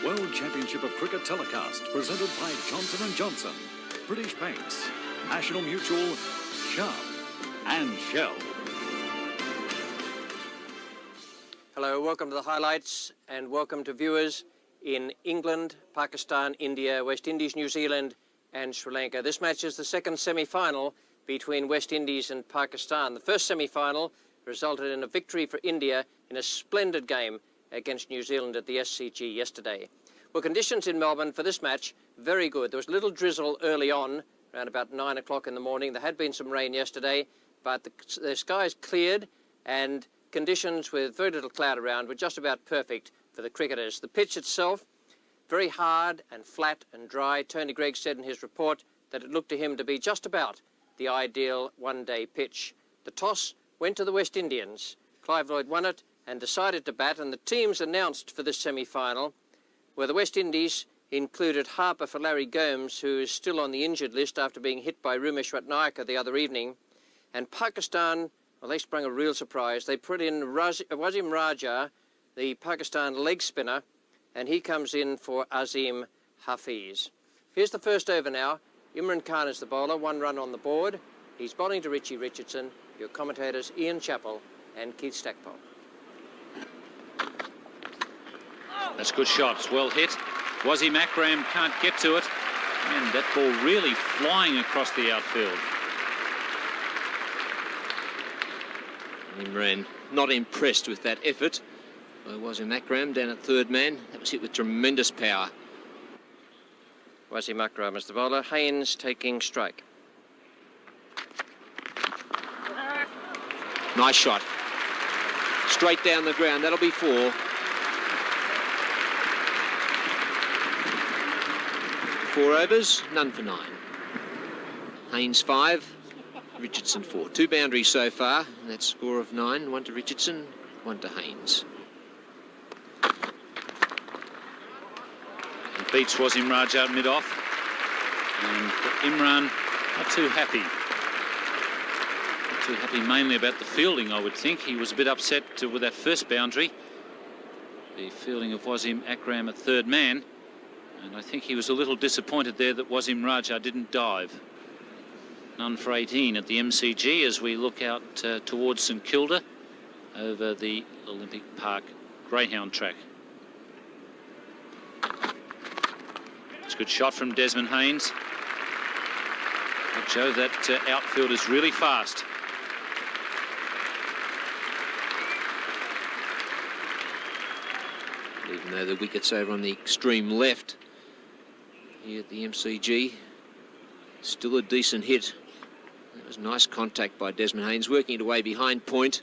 World Championship of Cricket telecast presented by Johnson & Johnson, British Banks, National Mutual, Sharp and Shell. Hello, welcome to the highlights and welcome to viewers in England, Pakistan, India, West Indies, New Zealand and Sri Lanka. This match is the second semi-final between West Indies and Pakistan. The first semi-final resulted in a victory for India in a splendid game against New Zealand at the SCG yesterday. Well, conditions in Melbourne for this match, very good. There was a little drizzle early on, around about 9 o'clock in the morning. There had been some rain yesterday, but the skies cleared and conditions with very little cloud around were just about perfect for the cricketers. The pitch itself, very hard and flat and dry. Tony Greig said in his report that it looked to him to be just about the ideal one-day pitch. The toss went to the West Indians. Clive Lloyd won it and decided to bat, and the teams announced for this semi-final were the West Indies included Harper for Larry Gomes, who is still on the injured list after being hit by Rumesh Ratnayaka the other evening, and Pakistan, well, they sprung a real surprise. They put in Wasim Raja, the Pakistan leg spinner, and he comes in for Azim Hafiz. Here's the first over now. Imran Khan is the bowler, 1 run on the board. He's bowling to Richie Richardson. Your commentators Ian Chappell and Keith Stackpole. That's good shots, well hit. Wasim Akram can't get to it, and that ball really flying across the outfield. Imran not impressed with that effort by Wasim Akram down at third man. That was hit with tremendous power. Wasim Akram is the bowler. Haynes taking strike. Nice shot. Straight down the ground. That'll be 4. Four overs, none for 9. Haynes 5, Richardson 4. 2 boundaries so far, and that score of 9. 1 to Richardson, 1 to Haynes. He beats Wasim Raja mid-off, and Imran not too happy. Not too happy mainly about the fielding, I would think. He was a bit upset with that first boundary. The fielding of Wasim Akram at third man. And I think he was a little disappointed there that Wasim Raja didn't dive. None for 18 at the MCG as we look out towards St Kilda over the Olympic Park Greyhound track. It's a good shot from Desmond Haynes. But Joe, that outfield is really fast. Even though the wicket's over on the extreme left here at the MCG, still a decent hit. That was nice contact by Desmond Haynes, working it away behind point.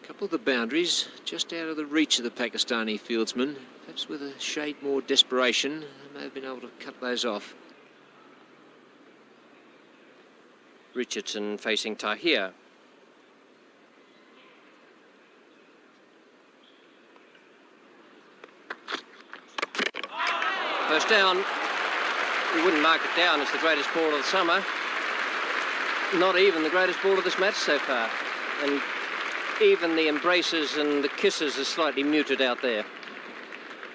A couple of the boundaries just out of the reach of the Pakistani fieldsman. Perhaps with a shade more desperation, they may have been able to cut those off. Richardson facing Tahir. First down. We wouldn't mark it down as the greatest ball of the summer. Not even the greatest ball of this match so far. And even the embraces and the kisses are slightly muted out there.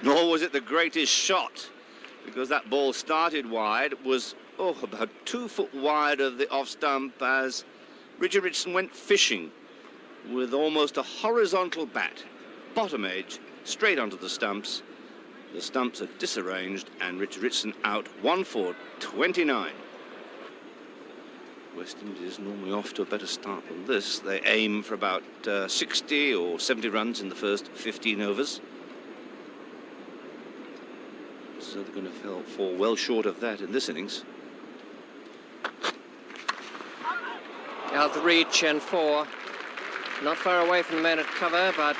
Nor was it the greatest shot, because that ball started wide, was about 2 foot wide of the off stump as Richard Richardson went fishing with almost a horizontal bat, bottom edge, straight onto the stumps. The stumps are disarranged and Richard Richardson out 1 for 29. West Indies normally off to a better start than this. They aim for about 60 or 70 runs in the first 15 overs. So they're going to fall well short of that in this innings. Out the reach and 4. Not far away from the man at cover, but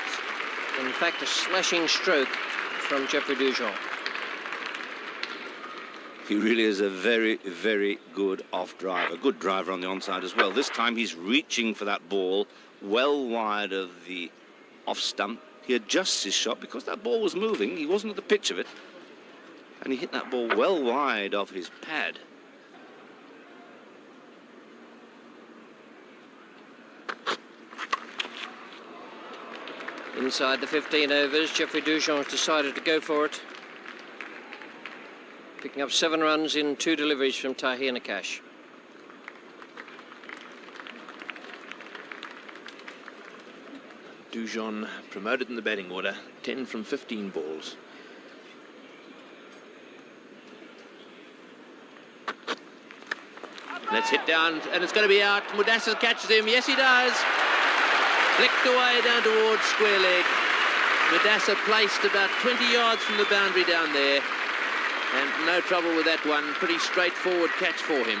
in fact a slashing stroke from Jeffrey Dujon. He really is a very, very good off driver. Good driver on the onside as well. This time he's reaching for that ball well wide of the off stump. He adjusts his shot because that ball was moving. He wasn't at the pitch of it. And he hit that ball well wide of his pad. In Inside the 15 overs, Jeffrey Dujon has decided to go for it, picking up 7 runs in 2 deliveries from Tahir Nakash. Dujon promoted in the batting order, 10 from 15 balls. Let's hit down, and it's going to be out. Mudassar catches him. Yes, he does. Flicked away down towards square leg. Mudassar placed about 20 yards from the boundary down there. And no trouble with that one. Pretty straightforward catch for him.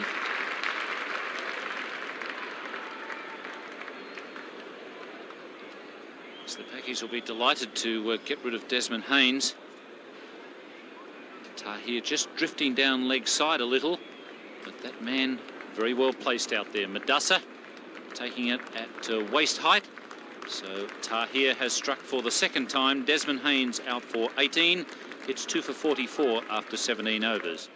So the Pakis will be delighted to get rid of Desmond Haynes. Tahir just drifting down leg side a little, but that man very well placed out there. Mudassar taking it at waist height. So Tahir has struck for the second time. Desmond Haynes out for 18. It's 2 for 44 after 17 overs.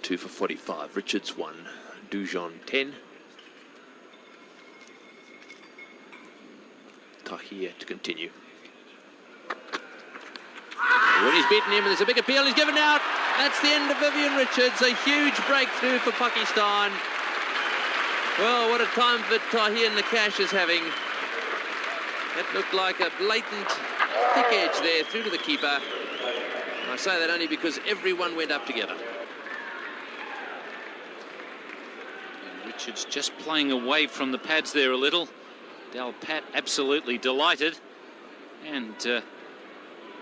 2 for 45. Richards 1. Dujon 10. Tahir to continue. When he's beaten him, and there's a big appeal, he's given out. That's the end of Vivian Richards. A huge breakthrough for Pakistan. Well, what a time that Tahir Nakash is having. That looked like a blatant thick edge there through to the keeper. And I say that only because everyone went up together. And Richards just playing away from the pads there a little. Dal Pat absolutely delighted. And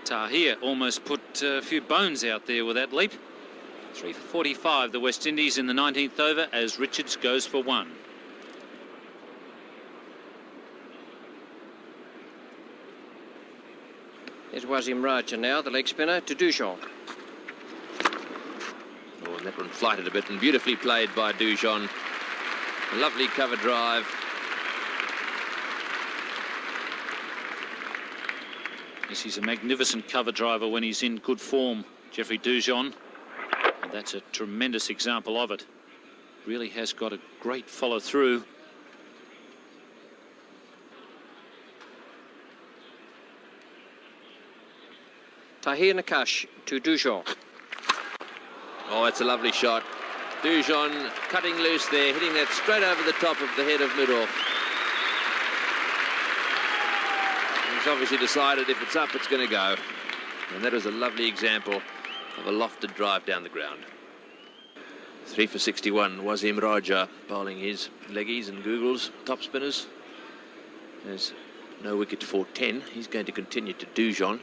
Tahir almost put a few bones out there with that leap. 3 for 45, the West Indies in the 19th over as Richards goes for 1. There's Wasim Raja now, the leg spinner, to Dujon. Oh, and that one flighted a bit and beautifully played by Dujon. A lovely cover drive. Yes, he's a magnificent cover driver when he's in good form, Jeffrey Dujon. And that's a tremendous example of it. Really has got a great follow through. Tahir Nakash to Dujon. Oh, it's a lovely shot. Dujon cutting loose there, hitting that straight over the top of the head of Midoff. He's obviously decided if it's up, it's going to go. And that was a lovely example of a lofted drive down the ground. 3 for 61, Wasim Raja bowling his leggies and Googles, top spinners. There's no wicket for 10. He's going to continue to Dujon.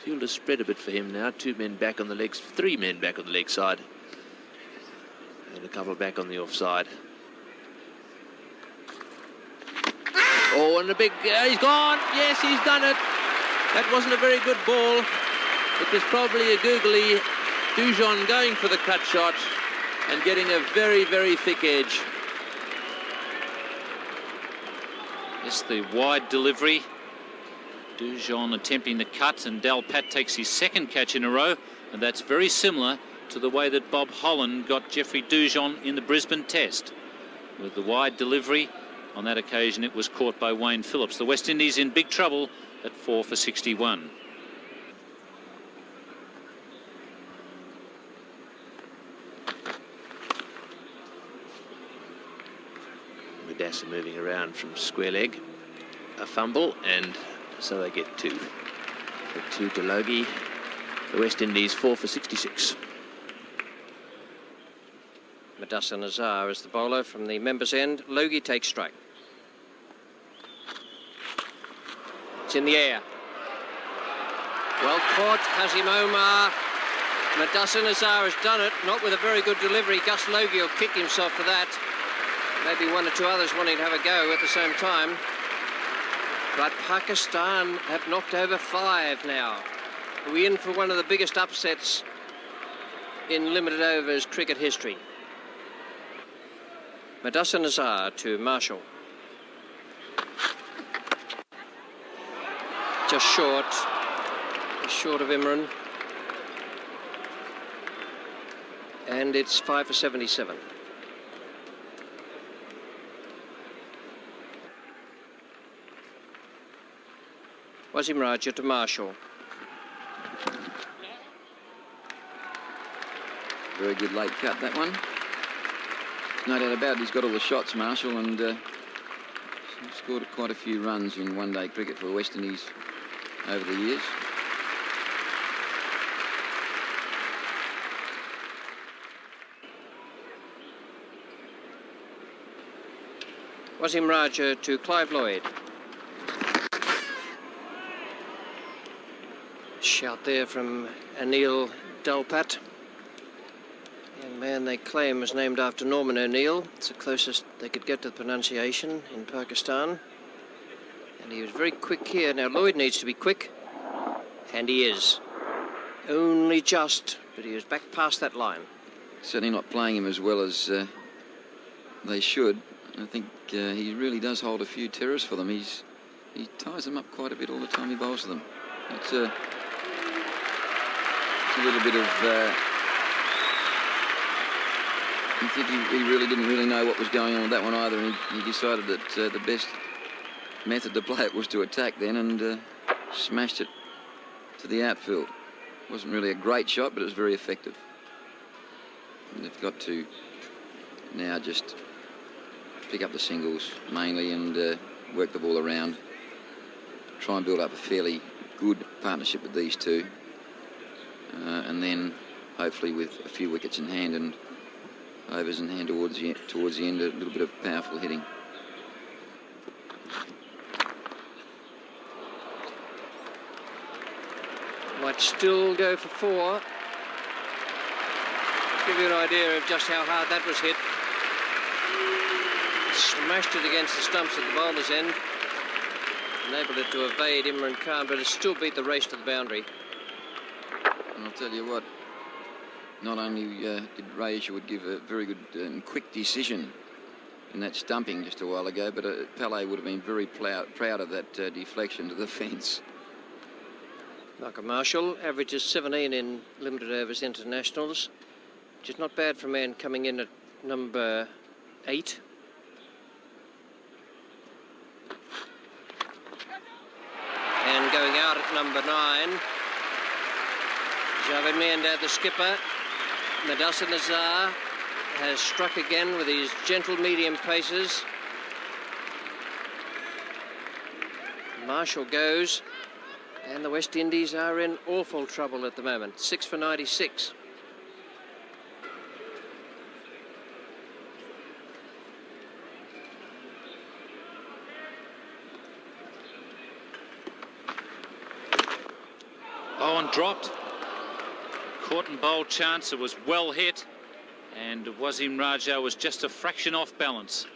Field has spread a bit for him now. 2 men back on the legs, 3 men back on the leg side. And a couple back on the offside. Oh, and a big, he's gone. Yes, he's done it. That wasn't a very good ball. It was probably a googly. Dujon going for the cut shot and getting a very, very thick edge. Yes, the wide delivery. Dujon attempting the cut, and Dal Pat takes his second catch in a row, and that's very similar to the way that Bob Holland got Jeffrey Dujon in the Brisbane Test. With the wide delivery, on that occasion it was caught by Wayne Phillips. The West Indies in big trouble at 4 for 61. Mudassar moving around from square leg. A fumble, and so they get 2. The 2 to Logie. The West Indies 4 for 66. Mudassar Nazar is the bowler from the members' end. Logie takes strike. It's in the air. Well caught, Kazim Omar. Mudassar Nazar has done it, not with a very good delivery. Gus Logie will kick himself for that. Maybe 1 or 2 others wanting to have a go at the same time. But Pakistan have knocked over 5 now. Are we in for one of the biggest upsets in limited overs cricket history? Mudassar Nazar to Marshall. Just short of Imran. And it's 5 for 77. Wasim Raja to Marshall. Very good late cut, that one. No doubt about it, he's got all the shots, Marshall, and scored quite a few runs in one-day cricket for the West Indies over the years. Wasim Raja to Clive Lloyd. Shout there from Anil Dalpat. Young man they claim is named after Norman O'Neill. It's the closest they could get to the pronunciation in Pakistan. And he was very quick here. Now Lloyd needs to be quick, and he is. Only just, but he was back past that line. Certainly not playing him as well as they should. I think he really does hold a few terrors for them. He ties them up quite a bit all the time he bowls to them. It's a little bit of... I think he really didn't really know what was going on with that one either, and he decided that the best method to play it was to attack then, and smashed it to the outfield. Wasn't really a great shot, but it was very effective. And they've got to now just pick up the singles mainly and work the ball around. Try and build up a fairly good partnership with these two. And then hopefully with a few wickets in hand and overs in hand towards the end, a little bit of powerful hitting. Might still go for 4. Give you an idea of just how hard that was hit. Smashed it against the stumps at the bowler's end. Enabled it to evade Imran Khan, but it still beat the race to the boundary. And I'll tell you what, not only did Ray Isherwood give a very good and quick decision in that stumping just a while ago, but Pele would have been very proud of that deflection to the fence. Malcolm Marshall averages 17 in limited overs internationals, which is not bad for a man coming in at number 8. And going out at number 9, Javed Miandad, the skipper. Madassa Nazar has struck again with his gentle medium paces. Marshall goes, and the West Indies are in awful trouble at the moment. 6 for 96. Bowen dropped. Caught and bowled chance. It was well hit. And Wasim Raja was just a fraction off balance.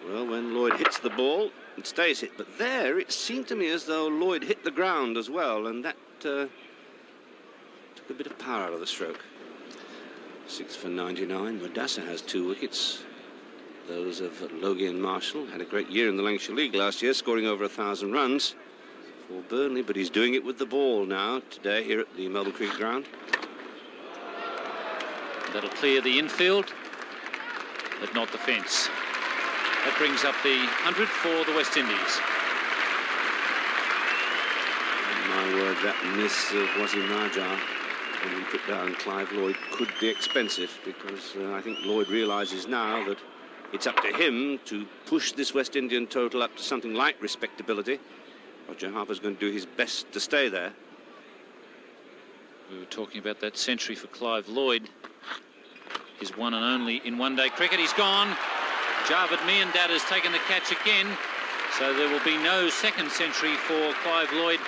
Well, when Lloyd hits the ball, it stays hit. But there, it seemed to me as though Lloyd hit the ground as well, and that took a bit of power out of the stroke. 6 for 99. Madassa has 2 wickets. Those of Logie and Marshall. Had a great year in the Lancashire League last year, scoring over 1,000 runs for Burnley, but he's doing it with the ball now today here at the Melbourne Cricket Ground. That'll clear the infield, but not the fence. That brings up the 100 for the West Indies. My word, that miss of Wasim Raja when he put down Clive Lloyd could be expensive, because I think Lloyd realises now that it's up to him to push this West Indian total up to something like respectability. Roger Harper's going to do his best to stay there. We were talking about that century for Clive Lloyd. His one and only in one-day cricket. He's gone. Javed Miandad has taken the catch again. So there will be no second century for Clive Lloyd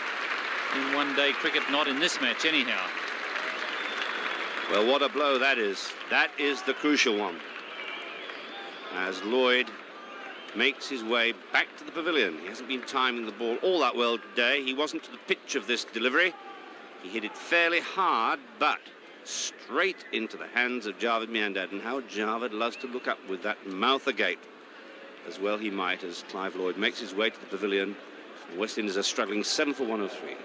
in one-day cricket, not in this match anyhow. Well, what a blow that is. That is the crucial one. As Lloyd makes his way back to the pavilion. He hasn't been timing the ball all that well today. He wasn't to the pitch of this delivery. He hit it fairly hard, but straight into the hands of Javed Miandad. And how Javed loves to look up with that mouth agape. As well he might, as Clive Lloyd makes his way to the pavilion. The West Indies are struggling 7 for 103.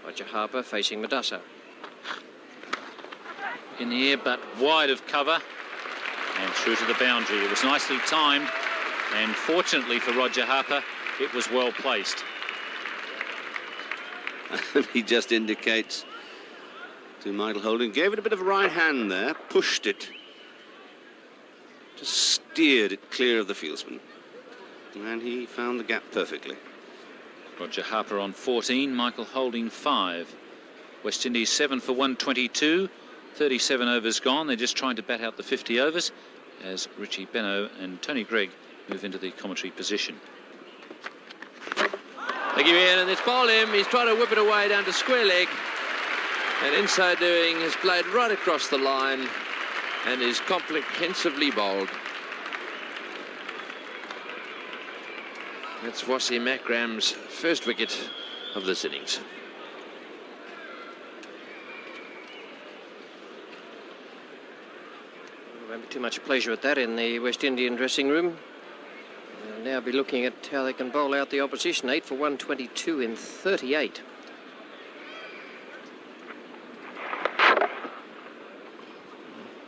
Roger Harper facing Madassa. In the air, but wide of cover and through to the boundary. It was nicely timed And fortunately for Roger Harper, it was well placed. He just indicates to Michael Holding, gave it a bit of a right hand there, pushed it, just steered it clear of the fieldsman, and he found the gap perfectly. Roger Harper on 14, Michael Holding 5. West Indies 7 for 122, 37 overs gone. They're just trying to bat out the 50 overs as Richie Benaud and Tony Greig move into the commentary position. They give in and it's bowled him. He's trying to whip it away down to square leg, and in so doing has played right across the line and is comprehensively bowled. That's Wasim Akram's first wicket of this innings. There won't be too much pleasure at that in the West Indian dressing room. They'll now be looking at how they can bowl out the opposition. 8 for 122 in 38.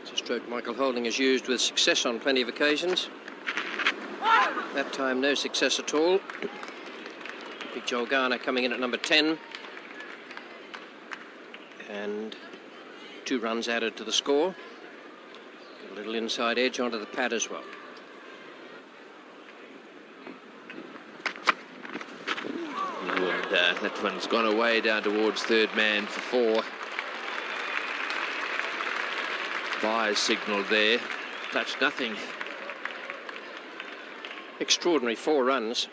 It's a stroke Michael Holding has used with success on plenty of occasions. That time no success at all. Big Joel Garner coming in at number 10. And 2 runs added to the score. A little inside edge onto the pad as well. And that one's gone away down towards third man for 4. Byers signalled there. Touched nothing. Extraordinary 4 runs.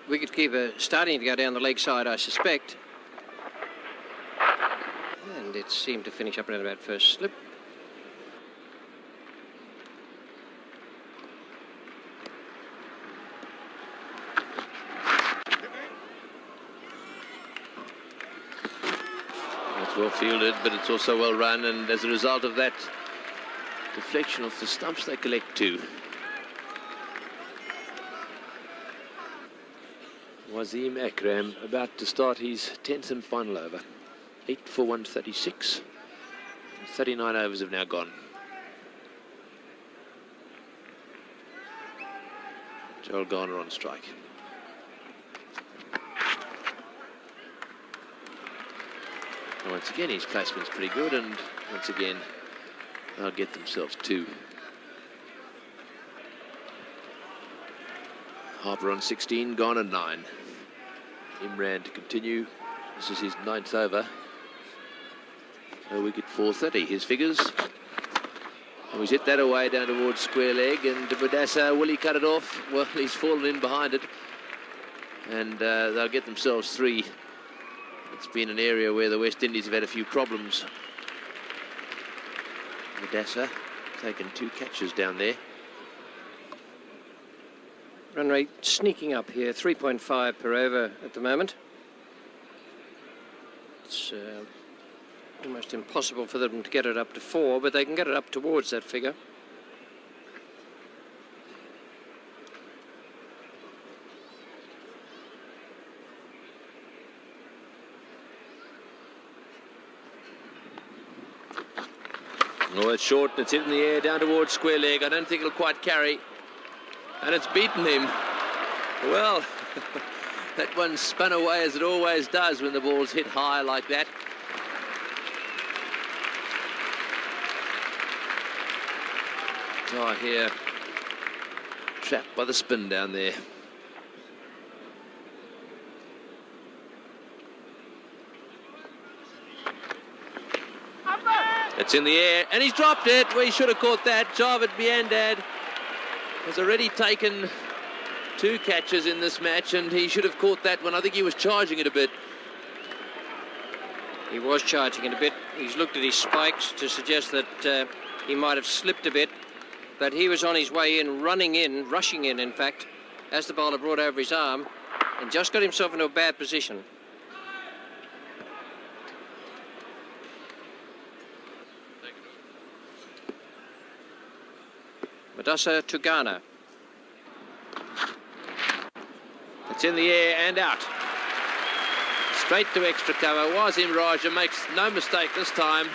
Wicketkeeper starting to go down the leg side, I suspect. And it seemed to finish up around about first slip. It's well fielded, but it's also well run, and as a result of that deflection off the stumps, they collect 2. Wasim Akram about to start his 10th and final over. 8 for 136. 39 overs have now gone. Joel Garner on strike. And once again, his placement's pretty good, and once again, they'll get themselves 2. Harper on 16, Garner 9. Imran to continue. This is his 9th over. No wicket, 430. His figures. And he's hit that away down towards square leg, and Mudasa, will he cut it off? Well, he's fallen in behind it, and they'll get themselves 3. It's been an area where the West Indies have had a few problems. Mudasa taken 2 catches down there. Run rate sneaking up here, 3.5 per over at the moment. It's almost impossible for them to get it up to 4, but they can get it up towards that figure. Oh, it's short, it's hit in the air down towards square leg. I don't think it'll quite carry. And it's beaten him. Well, that one spun away as it always does when the ball's hit high like that. Oh, here, trapped by the spin down there. It's in the air, and he's dropped it. Well, he should have caught that. Javed Miandad has already taken 2 catches in this match, and he should have caught that one. I think he was charging it a bit. He was charging it a bit. He's looked at his spikes to suggest that he might have slipped a bit, but he was on his way in, rushing in fact, as the bowler brought over his arm, and just got himself into a bad position. Mudasa to Garner. It's in the air and out. Straight to extra cover. Wasim Raja makes no mistake this time.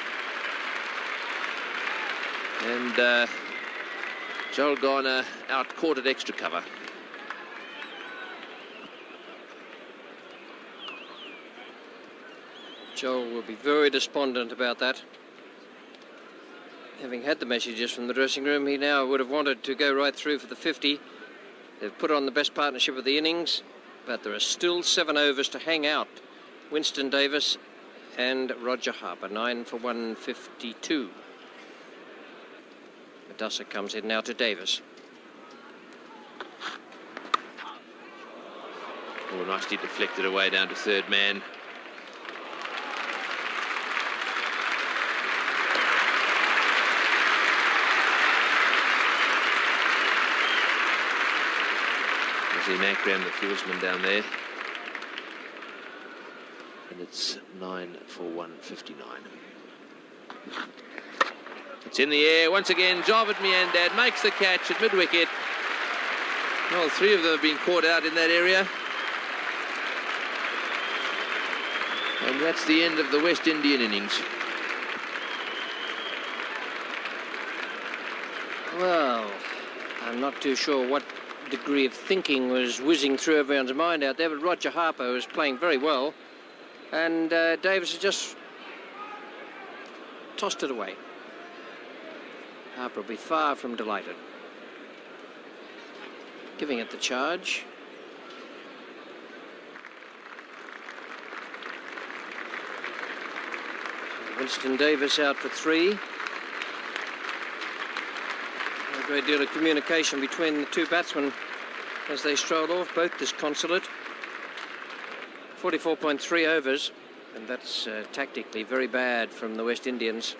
And Joel Garner out caught at extra cover. Joel will be very despondent about that. Having had the messages from the dressing room, he now would have wanted to go right through for the 50. They've put on the best partnership of the innings, but there are still 7 overs to hang out. Winston Davis and Roger Harper, 9 for 152. Madassa comes in now to Davis. Oh, nicely deflected away down to third man. Makram, the fieldsman down there. And it's 9 for 159. It's in the air once again. Javed Miandad makes the catch at mid-wicket. Well, 3 of them have been caught out in that area. And that's the end of the West Indian innings. Well, I'm not too sure what degree of thinking was whizzing through everyone's mind out there, but Roger Harper was playing very well, and Davis has just tossed it away. Harper will be far from delighted. Giving it the charge. Winston Davis out for 3. A great deal of communication between the two batsmen as they stroll off, both disconsolate. 44.3 overs, and that's tactically very bad from the West Indians.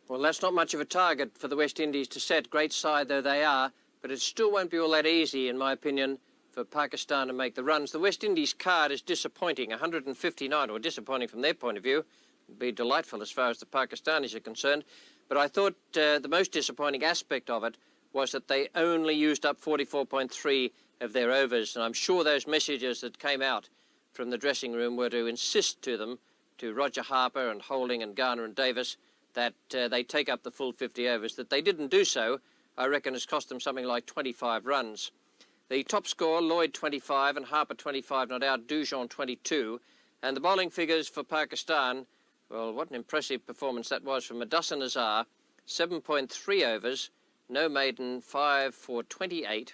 Well, that's not much of a target for the West Indies to set, great side though they are, but it still won't be all that easy, in my opinion, for Pakistan to make the runs. The West Indies card is disappointing, 159, or disappointing from their point of view. It'd be delightful as far as the Pakistanis are concerned. But I thought the most disappointing aspect of it was that they only used up 44.3 of their overs. And I'm sure those messages that came out from the dressing room were to insist to them, to Roger Harper and Holding and Garner and Davis, that they take up the full 50 overs. That they didn't do so, I reckon, has cost them something like 25 runs. The top score, Lloyd 25 and Harper 25 not out, Dujon 22. And the bowling figures for Pakistan, well, what an impressive performance that was from Madassa Nazar. 7.3 overs, no maiden, 5 for 28.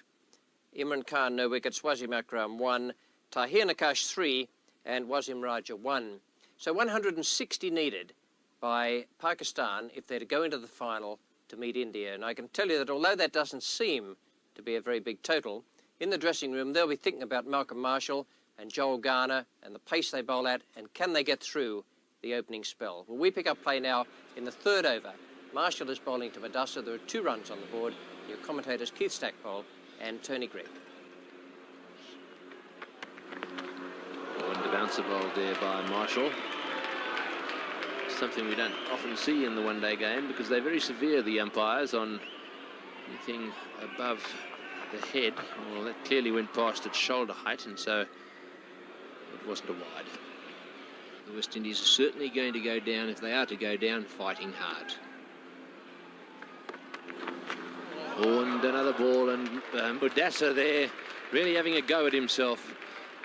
Imran Khan, no wickets. Wasim Akram, 1. Tahir Nakash, 3. And Wasim Raja, 1. So 160 needed by Pakistan if they're to go into the final to meet India. And I can tell you that although that doesn't seem to be a very big total, in the dressing room they'll be thinking about Malcolm Marshall and Joel Garner and the pace they bowl at, and can they get through the opening spell. Well, we pick up play now in the 3rd over. Marshall is bowling to Madassa. There are 2 runs on the board. Your commentators Keith Stackpole and Tony Greig. And the bouncer bowled there by Marshall. Something we don't often see in the one-day game because they're very severe, the umpires, on anything above the head. Well, that clearly went past its shoulder height, and so it wasn't a wide. The West Indies are certainly going to go down, if they are to go down, fighting hard. Oh, and another ball, and Madassa there really having a go at himself.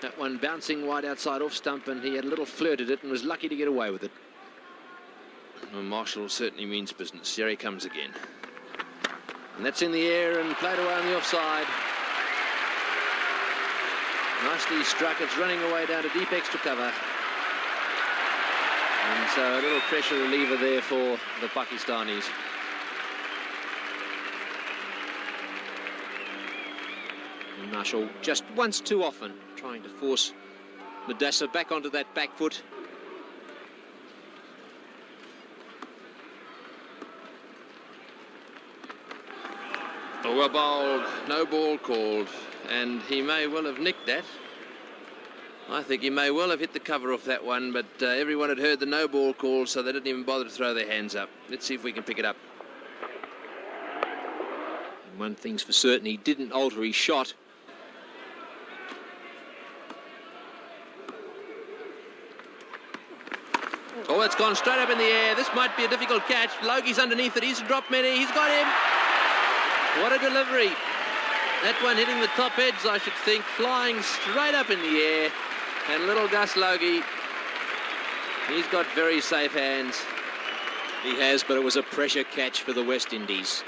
That one bouncing wide outside off stump, and he had a little flirt at it and was lucky to get away with it. Well, Marshall certainly means business. Here he comes again. And that's in the air and played away on the offside. Nicely struck. It's running away down to deep extra cover. And so a little pressure reliever there for the Pakistanis. And Marshall just once too often trying to force Madassa back onto that back foot. Oh, well bowled, no ball called, and he may well have nicked that. I think he may well have hit the cover off that one, but everyone had heard the no ball call, so they didn't even bother to throw their hands up. Let's see if we can pick it up. And one thing's for certain, he didn't alter his shot. Oh, it's gone straight up in the air. This might be a difficult catch. Logie's underneath it. He's dropped many. He's got him. What a delivery. That one hitting the top edge, I should think, flying straight up in the air. And little Gus Logie, he's got very safe hands. He has, but it was a pressure catch for the West Indies.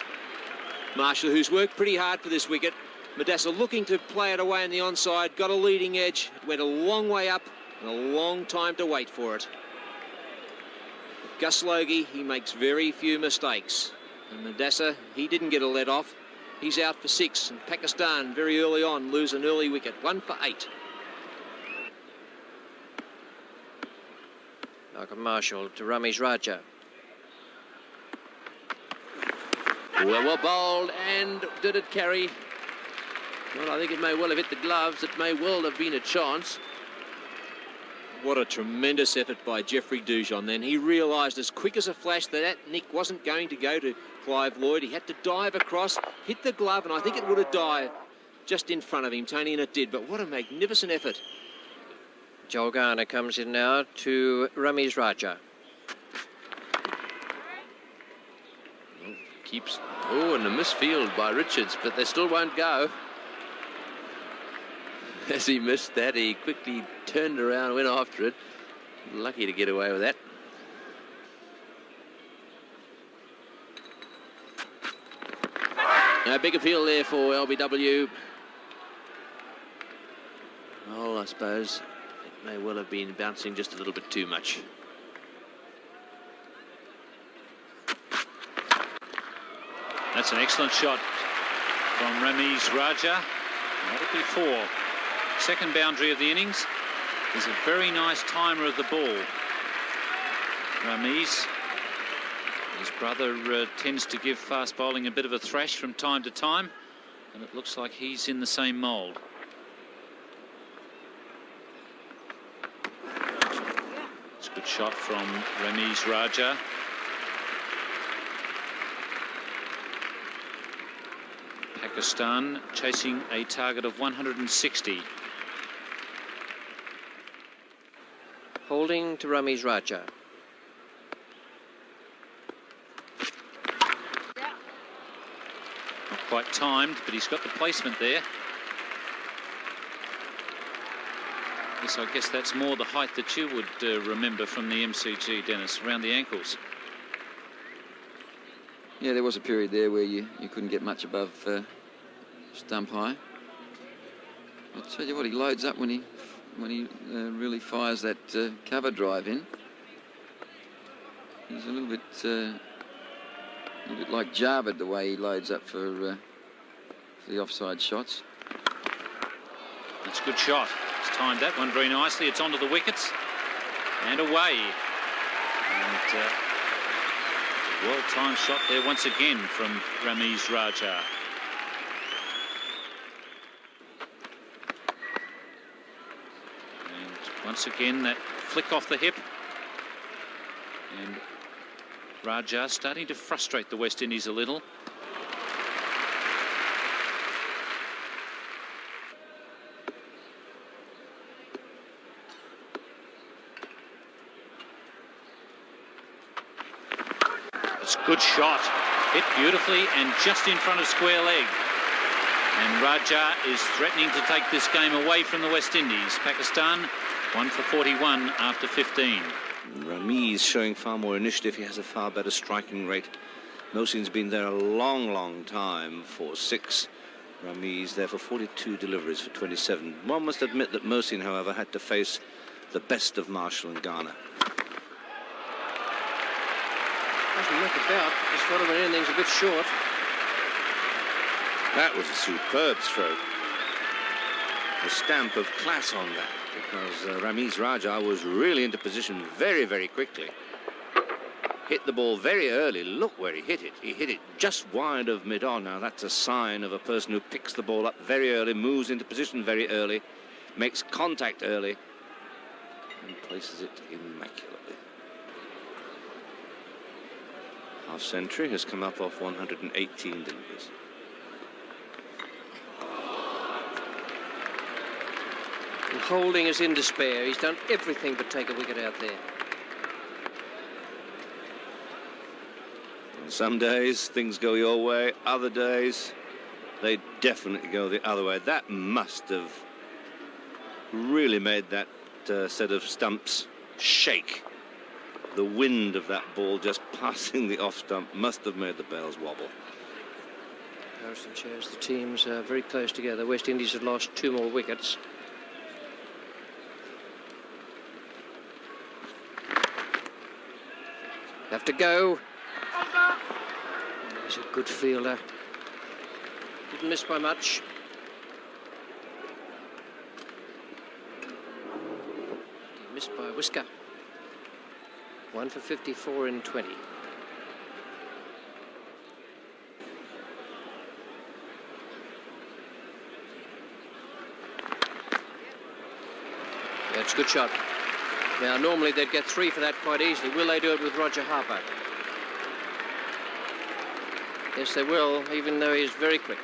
Marshall, who's worked pretty hard for this wicket. Madassa looking to play it away in the onside, got a leading edge, it went a long way up and a long time to wait for it. Gus Logie, he makes very few mistakes. And Madassa, he didn't get a let off. He's out for 6, and Pakistan very early on lose an early wicket, 1 for 8. Malcolm Marshall to Ramesh Raja. Well bowled, and did it carry? Well, I think it may well have hit the gloves. It may well have been a chance. What a tremendous effort by Jeffrey Dujon then. He realised as quick as a flash that nick wasn't going to go to Clive Lloyd. He had to dive across, hit the glove, and I think it would have dived just in front of him, Tony, and it did. But what a magnificent effort. Joel Garner comes in now to Ramesh Raja. Keeps... Oh, and a misfield by Richards, but they still won't go. As he missed that, he quickly turned around, went after it. Lucky to get away with that. A big appeal there for LBW. Well, I suppose it may well have been bouncing just a little bit too much. That's an excellent shot from Ramesh Raja. That'll be 4. Second boundary of the innings. He's a very nice timer of the ball. Ramesh, his brother tends to give fast bowling a bit of a thrash from time to time, and it looks like he's in the same mould. It's a good shot from Ramesh Raja. Pakistan chasing a target of 160. Holding to Ramesh Raja. Not quite timed, but he's got the placement there. Yes, I guess that's more the height that you would remember from the MCG, Dennis, around the ankles. Yeah, there was a period there where you couldn't get much above stump high. I'll tell you what, he loads up when he really fires that cover drive in. He's a little bit like Javed, the way he loads up for the offside shots. That's a good shot. He's timed that one very nicely. It's onto the wickets and away. And a well-timed shot there once again from Ramesh Raja. Once again, that flick off the hip. And Raja starting to frustrate the West Indies a little. It's a good shot. Hit beautifully and just in front of square leg. And Raja is threatening to take this game away from the West Indies. Pakistan 1 for 41 after 15. Ramesh showing far more initiative. He has a far better striking rate. Mohsin's been there a long time for 6. Ramesh there for 42 deliveries for 27. One must admit that Mohsin, however, had to face the best of Marshall and Garner. Doesn't look about. His bottom ending's a bit short. That was a superb stroke. A stamp of class on that, because Ramesh Raja was really into position very quickly. Hit the ball very early. Look where he hit it. He hit it just wide of mid-on. Now that's a sign of a person who picks the ball up very early, moves into position very early, makes contact early, and places it immaculately. Half century has come up off 118 deliveries. And Holding is in despair. He's done everything but take a wicket out there. And some days things go your way, other days they definitely go the other way. That must have really made that set of stumps shake. The wind of that ball just passing the off stump must have made the bails wobble. Harrison shows the teams very close together. West Indies had lost 2 more wickets. Have to go. He's a good fielder. Didn't miss by much. He missed by a whisker. 1 for 54 in 20. That's a good shot. Now, normally they'd get 3 for that quite easily. Will they do it with Roger Harper? Yes, they will, even though he's very quick.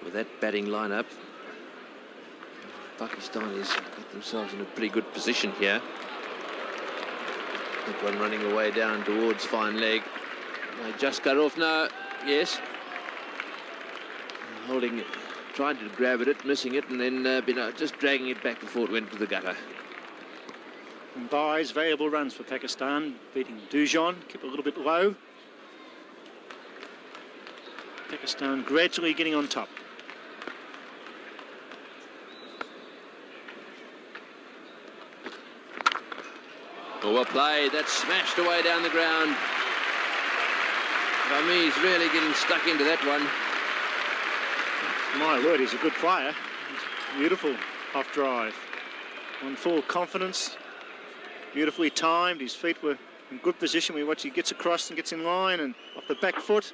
With that batting lineup, Pakistanis got themselves in a pretty good position here. That one running away down towards fine leg. They just got off now. Yes. Holding it, trying to grab at it, missing it, and then just dragging it back before it went to the gutter. And buys valuable runs for Pakistan, beating Dujon, kept a little bit low. Pakistan gradually getting on top. Oh, well played. That's smashed away down the ground. Rami's really getting stuck into that one. My word, he's a good player. He's beautiful off drive. On full confidence. Beautifully timed. His feet were in good position. We watch he gets across and gets in line and off the back foot.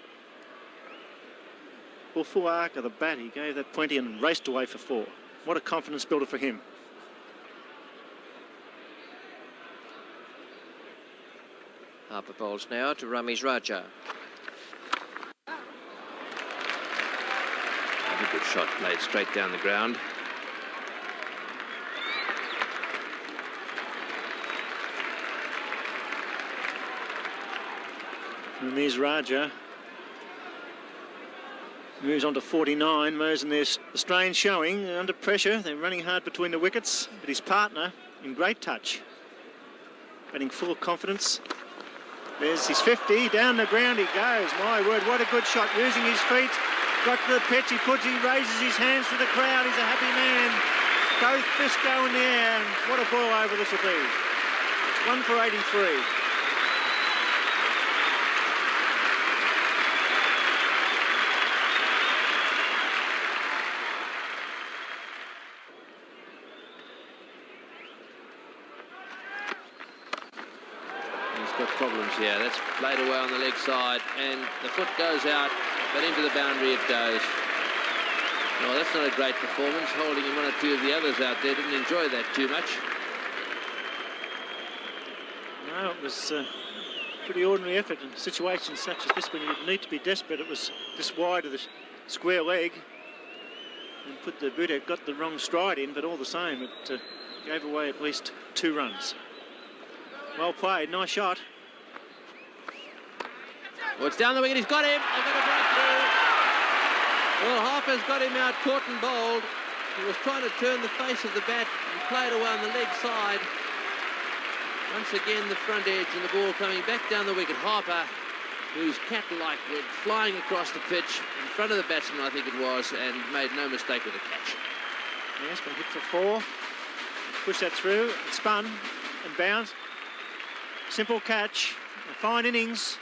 Full arc of the bat. He gave that plenty and raced away for 4. What a confidence builder for him. Harper bowls now to Ramiz Raja. A good shot played straight down the ground. Ramiz Raja moves on to 49. Mo's in their strain showing. Under pressure. They're running hard between the wickets. But his partner in great touch. Batting full of confidence. There's his 50. Down the ground he goes. My word, what a good shot. Using his feet. Got to the pitch. He raises his hands to the crowd. He's a happy man. Both fists go in the air. And what a ball over this will be. It's 1 for 83. Problems here. That's played away on the leg side, and the foot goes out, but into the boundary it goes. No, that's not a great performance. Holding in 1 or 2 of the others out there didn't enjoy that too much. No, it was a pretty ordinary effort in situations such as this when you need to be desperate. It was this wide of the square leg and put the boot out, got the wrong stride in, but all the same it gave away at least 2 runs. Well played, nice shot. Well, it's down the wicket. He's got him. They've got to break through. Well, Harper's got him out, caught and bowled. He was trying to turn the face of the bat and played away on the leg side. Once again, the front edge and the ball coming back down the wicket. Harper, who's cat-like, went flying across the pitch in front of the batsman, I think it was, and made no mistake with the catch. Yes, been hit for 4. Push that through. It spun and bounced. Simple catch. A fine innings.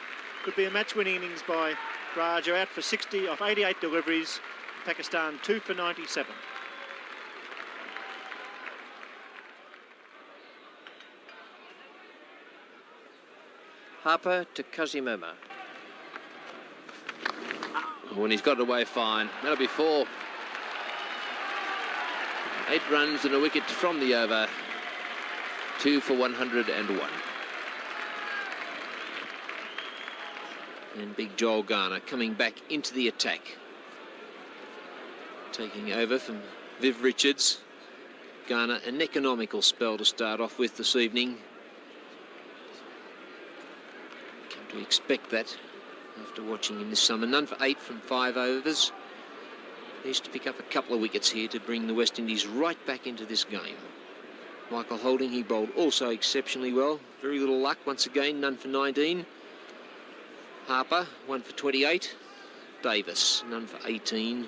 Could be a match-winning innings by Raja, out for 60 off 88 deliveries. Pakistan 2 for 97. Harper to Kazimoma. Oh, and he's got it away fine. That'll be 4. 8 runs and a wicket from the over. 2 for 101. And big Joel Garner coming back into the attack. Taking over from Viv Richards. garner an economical spell to start off with this evening. Come to expect that after watching him this summer. None for 8 from 5 overs. Needs to pick up a couple of wickets here to bring the West Indies right back into this game. Michael Holding, he bowled also exceptionally well. Very little luck once again, none for 19. Harper, 1 for 28. Davis, none for 18.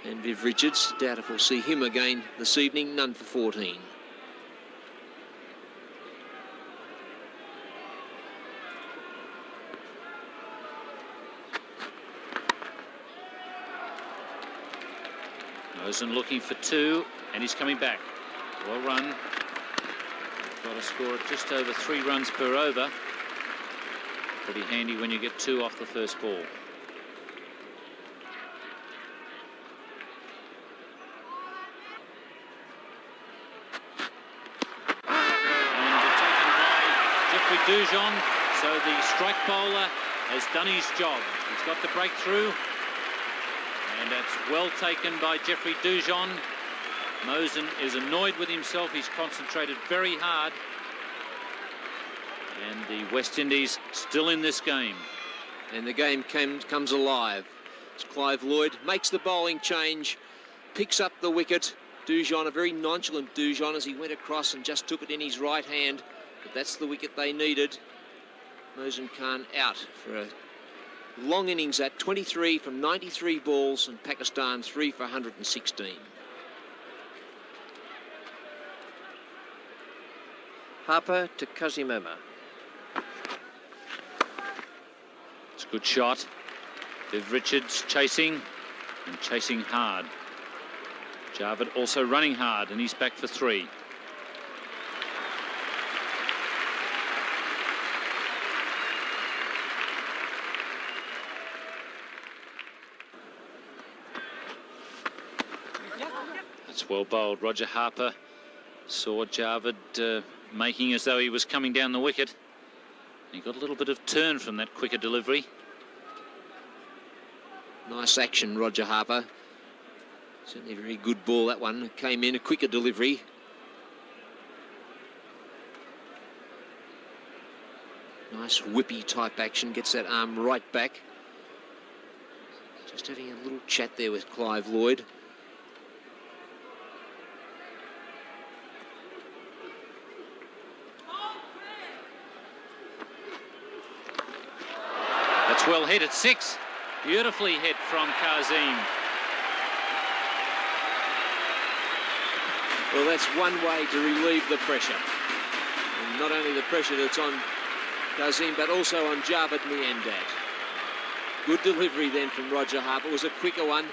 And Viv Richards, doubt if we'll see him again this evening, none for 14. Mosen looking for 2, and he's coming back. Well run. Got to score at just over 3 runs per over. Pretty handy when you get 2 off the first ball. And taken by Jeffrey Dujon. So the strike bowler has done his job. He's got the breakthrough. And that's well taken by Jeffrey Dujon. Mosen is annoyed with himself. He's concentrated very hard. And the West Indies still in this game. And the game comes alive. It's Clive Lloyd makes the bowling change, picks up the wicket. Dujon, a very nonchalant Dujon, as he went across and just took it in his right hand. But that's the wicket they needed. Mosen Khan out for a long innings at 23 from 93 balls, and Pakistan 3 for 116. Harper to Kazimoma. It's a good shot. Viv Richards chasing, and chasing hard. Javed also running hard, and he's back for 3. That's well bowled. Roger Harper saw Javed making as though he was coming down the wicket. He got a little bit of turn from that quicker delivery. Nice action, Roger Harper. Certainly a very good ball, that one. Came in, a quicker delivery. Nice whippy type action, gets that arm right back. Just having a little chat there with Clive Lloyd. That's well hit at 6. Beautifully hit from Kazim. Well, that's one way to relieve the pressure. And not only the pressure that's on Kazim, but also on Javed Miandad. Good delivery then from Roger Harper. It was a quicker one.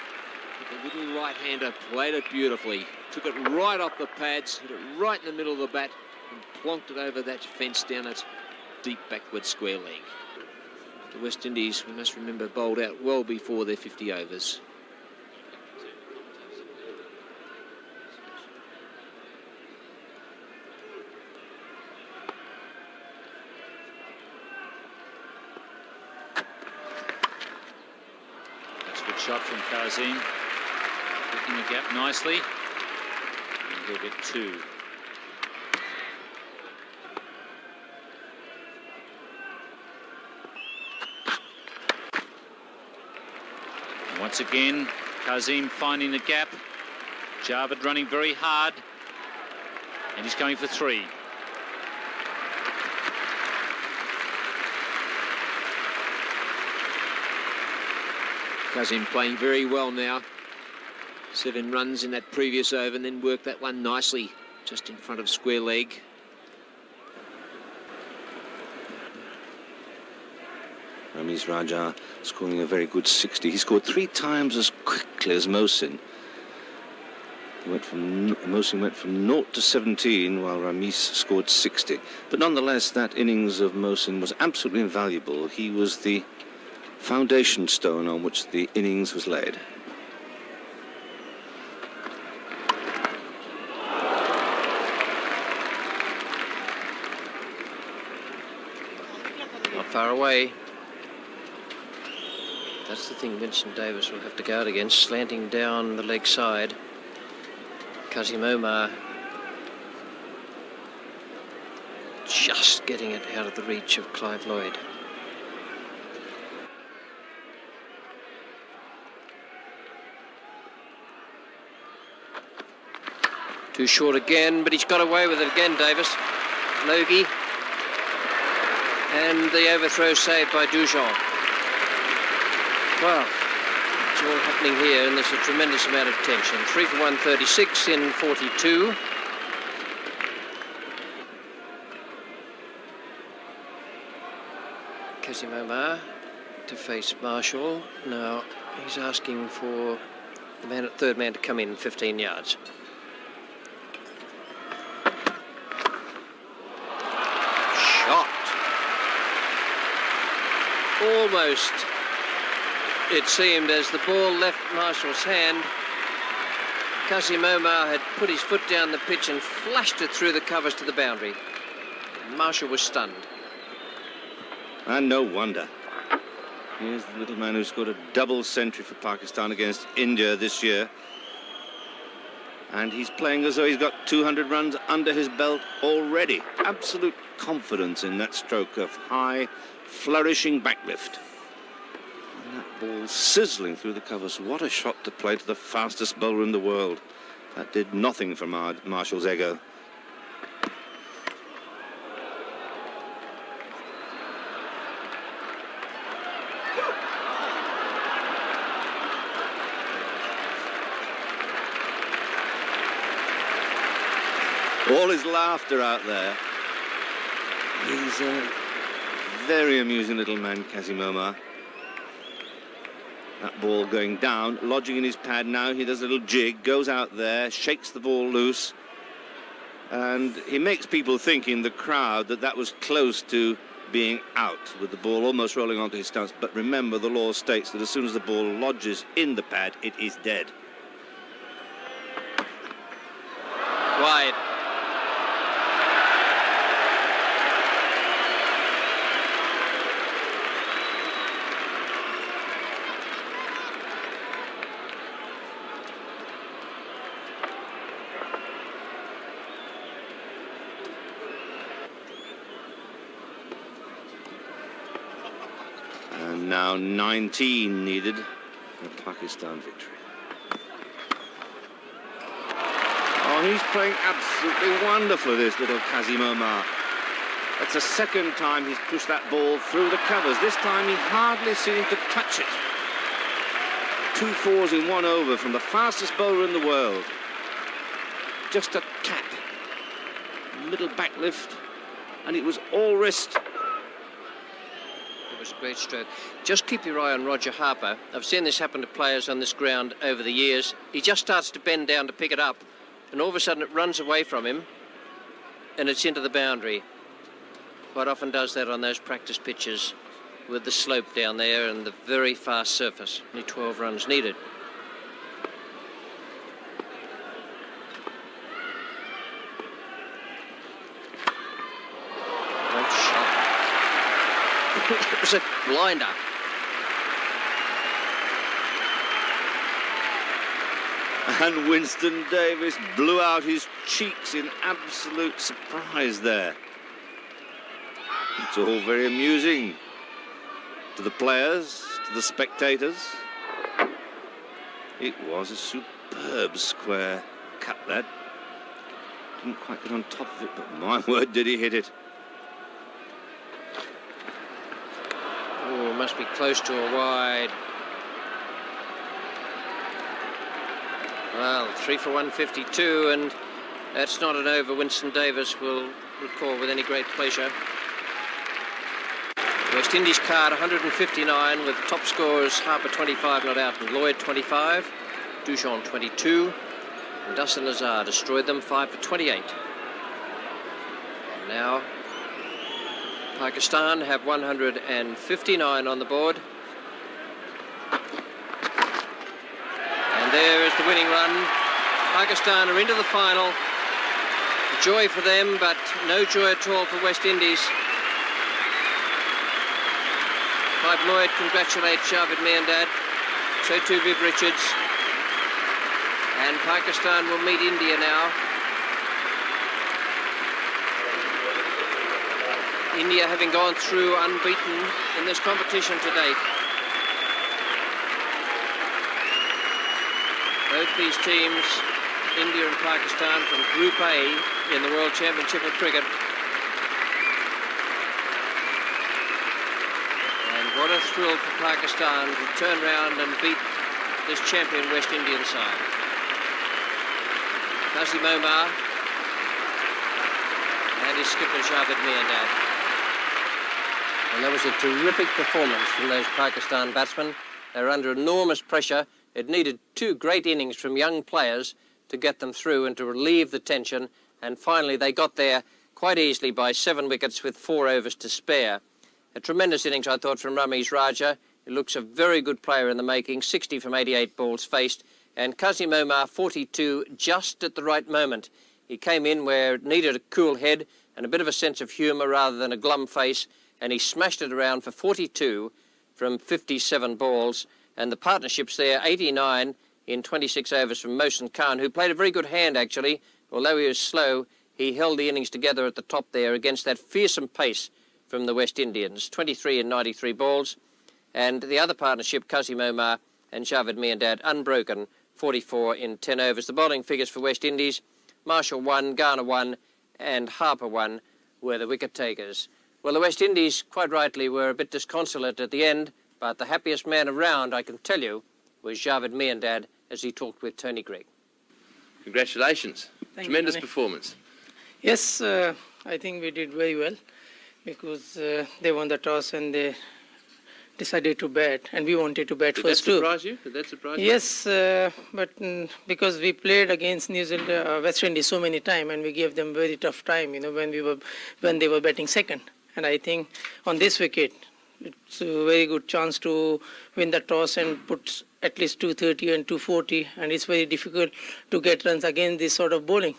But the little right-hander played it beautifully. Took it right off the pads, hit it right in the middle of the bat, and plonked it over that fence down its deep backward square leg. The West Indies, we must remember, bowled out well before their 50 overs. That's a good shot from Kazim. Picking the gap nicely. And he'll get 2. Once again, Kazim finding the gap. Javed running very hard. And he's going for 3. Kazim playing very well now. 7 runs in that previous over, and then worked that one nicely just in front of square leg. Ramiz Raja scoring a very good 60. He scored 3 times as quickly as Mosin. Mosin went from 0 to 17 while Ramiz scored 60. But nonetheless, that innings of Mosin was absolutely invaluable. He was the foundation stone on which the innings was laid. Not far away. That's the thing Winston Davis will have to guard against, slanting down the leg side. Kazim Omar getting it out of the reach of Clive Lloyd. Too short again, but he's got away with it again, Davis. Logie. And the overthrow saved by Dujon. Well, it's all happening here, and there's a tremendous amount of tension. 3 for 136 in 42. Kassim Omar to face Marshall. Now he's asking for the third man to come in 15 yards. Shot. Almost, it seemed, as the ball left Marshall's hand, Kassim Omar had put his foot down the pitch and flashed it through the covers to the boundary. Marshall was stunned. And no wonder. Here's the little man who scored a double century for Pakistan against India this year. And he's playing as though he's got 200 runs under his belt already. Absolute confidence in that stroke of high, flourishing backlift. And that ball sizzling through the covers. What a shot to play to the fastest bowler in the world. That did nothing for Marshall's ego. All his laughter out there. He's a very amusing little man, Kassim Omar. That ball going down, lodging in his pad now. He does a little jig, goes out there, shakes the ball loose. And he makes people think in the crowd that that was close to being out, with the ball almost rolling onto his stance. But remember, the law states that as soon as the ball lodges in the pad, it is dead. Wide. And now 19 needed for a Pakistan victory. Oh, he's playing absolutely wonderfully, this little Kassim Omar. That's the second time he's pushed that ball through the covers. This time he hardly seemed to touch it. 2 fours in 1 over from the fastest bowler in the world. Just a tap. Little backlift, and it was all wrist. It was a great stroke. Just keep your eye on Roger Harper. I've seen this happen to players on this ground over the years. He just starts to bend down to pick it up, and all of a sudden it runs away from him, and it's into the boundary. Quite often does that on those practice pitches with the slope down there and the very fast surface. Only 12 runs needed. It was a blinder. And Winston Davis blew out his cheeks in absolute surprise there. It's all very amusing to the players, to the spectators. It was a superb square cut, that. Didn't quite get on top of it, but my word, did he hit it. Oh, must be close to a wide. Well, 3 for 152, and that's not an over Winston Davis will recall with any great pleasure. West Indies card 159 with top scorers Harper 25 not out and Lloyd 25, Dujon 22, and Dustin Lazar destroyed them 5 for 28. And now Pakistan have 159 on the board. And there is the winning run. Pakistan are into the final. Joy for them, but no joy at all for West Indies. Clive Lloyd congratulates Javed Miandad. So too Viv Richards. And Pakistan will meet India now. India having gone through unbeaten in this competition to date. Both these teams, India and Pakistan, from Group A in the World Championship of Cricket. And what a thrill for Pakistan to turn round and beat this champion West Indian side. Qasim Omar and his skipper Javed Miandad. And that was a terrific performance from those Pakistan batsmen. They were under enormous pressure. It needed two great innings from young players to get them through and to relieve the tension. And finally, they got there quite easily by 7 wickets with 4 overs to spare. A tremendous innings, I thought, from Ramiz Raja. He looks a very good player in the making, 60 from 88 balls faced. And Qasim Omar, 42, just at the right moment. He came in where it needed a cool head and a bit of a sense of humour rather than a glum face. And he smashed it around for 42 from 57 balls. And the partnerships there, 89 in 26 overs from Mohsin Khan, who played a very good hand, actually. Although he was slow, he held the innings together at the top there against that fearsome pace from the West Indians, 23 in 93 balls. And the other partnership, Qasim Omar and Javed Miandad, unbroken, 44 in 10 overs. The bowling figures for West Indies, Marshall 1, Garner 1, and Harper 1 were the wicket takers. Well, the West Indies, quite rightly, were a bit disconsolate at the end, but the happiest man around, I can tell you, was Javed Miandad as he talked with Tony Greig. Congratulations. Tremendous performance. Yes, I think we did very well because they won the toss and they decided to bat, and we wanted to bat first too. Did that surprise you? Yes, but because we played against New Zealand, West Indies so many times, and we gave them very tough time, when they were batting second. And I think on this wicket, it's a very good chance to win the toss and put at least 230 and 240, and it's very difficult to get runs against this sort of bowling.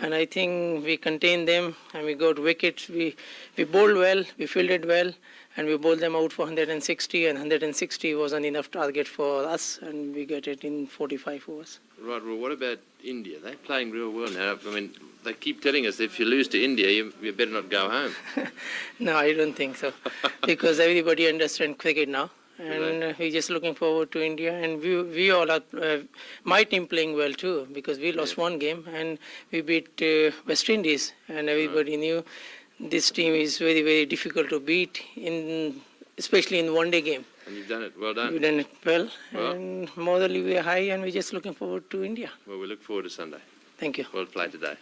And I think we contained them and we got wickets. We bowled well, we fielded well, and we bowled them out for 160, and 160 wasn't enough target for us, and we got it in 45 overs. Right, well, what about India? They're playing real well now. I mean, they keep telling us if you lose to India, you better not go home. No, I don't think so, because everybody understands cricket now. And we're just looking forward to India, and we all are, my team playing well too, because we lost one game and we beat West Indies, and everybody knew this team is very, very difficult to beat, especially in one-day game. And you've done it, well done. We've done it well, and morally we are high, and we're just looking forward to India. Well, we look forward to Sunday. Thank you. Well played today.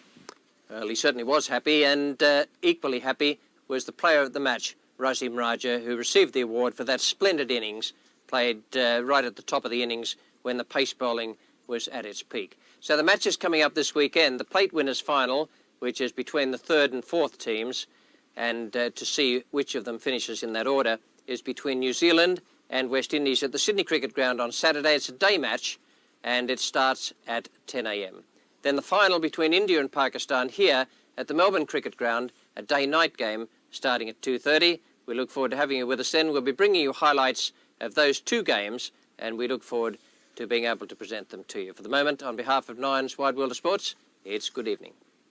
Well, he certainly was happy, and equally happy was the player of the match, Ramiz Raja, who received the award for that splendid innings, played right at the top of the innings when the pace bowling was at its peak. So the match is coming up this weekend, the plate winners final, which is between the third and fourth teams, and to see which of them finishes in that order, is between New Zealand and West Indies at the Sydney Cricket Ground on Saturday. It's a day match, and it starts at 10 a.m. Then the final between India and Pakistan here at the Melbourne Cricket Ground, a day-night game starting at 2:30. We look forward to having you with us then. We'll be bringing you highlights of those two games, and we look forward to being able to present them to you. For the moment, on behalf of Nine's Wide World of Sports, it's good evening.